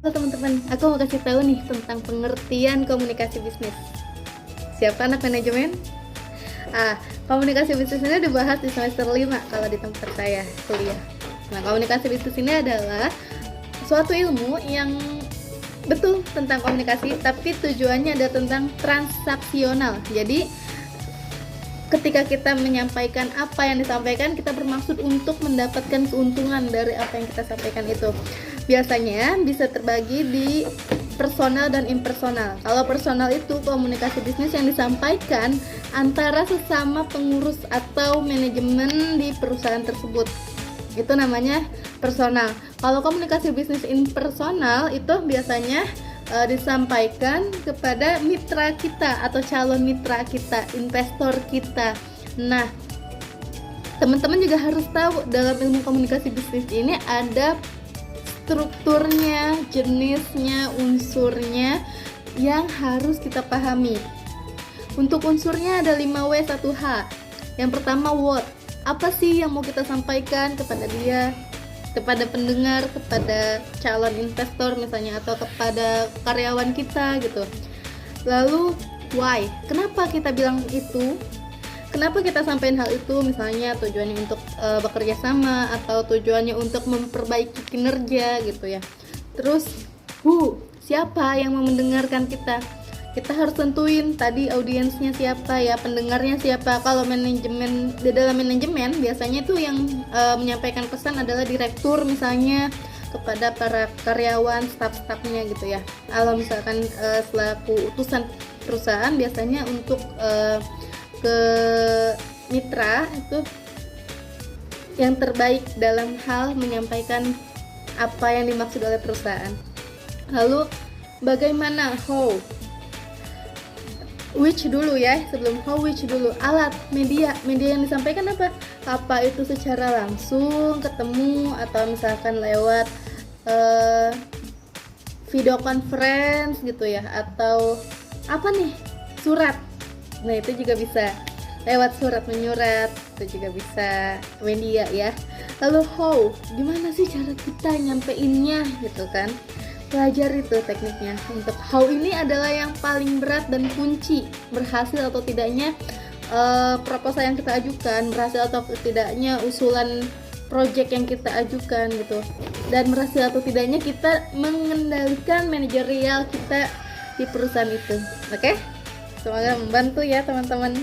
Halo teman-teman, aku mau kasih tahu nih tentang pengertian komunikasi bisnis. Siapa anak manajemen? Komunikasi bisnis ini dibahas di semester 5 kalau di tempat saya kuliah. Nah, komunikasi bisnis ini adalah suatu ilmu yang betul tentang komunikasi, tapi tujuannya ada tentang transaksional. Jadi, ketika kita menyampaikan apa yang disampaikan, kita bermaksud untuk mendapatkan keuntungan dari apa yang kita sampaikan itu. Biasanya bisa terbagi di personal dan impersonal. Kalau personal itu komunikasi bisnis yang disampaikan antara sesama pengurus atau manajemen di perusahaan tersebut. Itu namanya personal. Kalau komunikasi bisnis impersonal itu biasanya disampaikan kepada mitra kita atau calon mitra kita, investor kita. Nah, teman-teman juga harus tahu dalam ilmu komunikasi bisnis ini ada strukturnya, jenisnya, unsurnya yang harus kita pahami. Untuk unsurnya ada 5W 1H. Yang pertama what. Apa sih yang mau kita sampaikan kepada dia, kepada pendengar, kepada calon investor misalnya, atau kepada karyawan kita gitu. Lalu why. Kenapa kita bilang itu? Kenapa kita sampaikan hal itu? Misalnya tujuannya untuk bekerja sama atau tujuannya untuk memperbaiki kinerja gitu ya. Terus who, siapa yang mau mendengarkan kita? Kita harus tentuin tadi audiensnya siapa ya, pendengarnya siapa. Kalau manajemen, di dalam manajemen biasanya itu yang menyampaikan pesan adalah direktur misalnya kepada para karyawan, staf-stafnya gitu ya. Kalau misalkan selaku utusan perusahaan biasanya untuk ke mitra itu yang terbaik dalam hal menyampaikan apa yang dimaksud oleh perusahaan. Lalu bagaimana how, which dulu ya, sebelum how, which dulu. Alat, media yang disampaikan apa itu secara langsung ketemu atau misalkan lewat video conference gitu ya, atau apa nih, surat. Nah, itu juga bisa lewat surat menyurat, itu juga bisa media ya. Lalu how, gimana sih cara kita nyampeinnya gitu kan. Belajar itu tekniknya. Untuk how ini adalah yang paling berat dan kunci berhasil atau tidaknya proposal yang kita ajukan, berhasil atau tidaknya usulan project yang kita ajukan gitu, dan berhasil atau tidaknya kita mengendalikan manajerial kita di perusahaan itu. Oke? Semoga membantu ya teman-teman.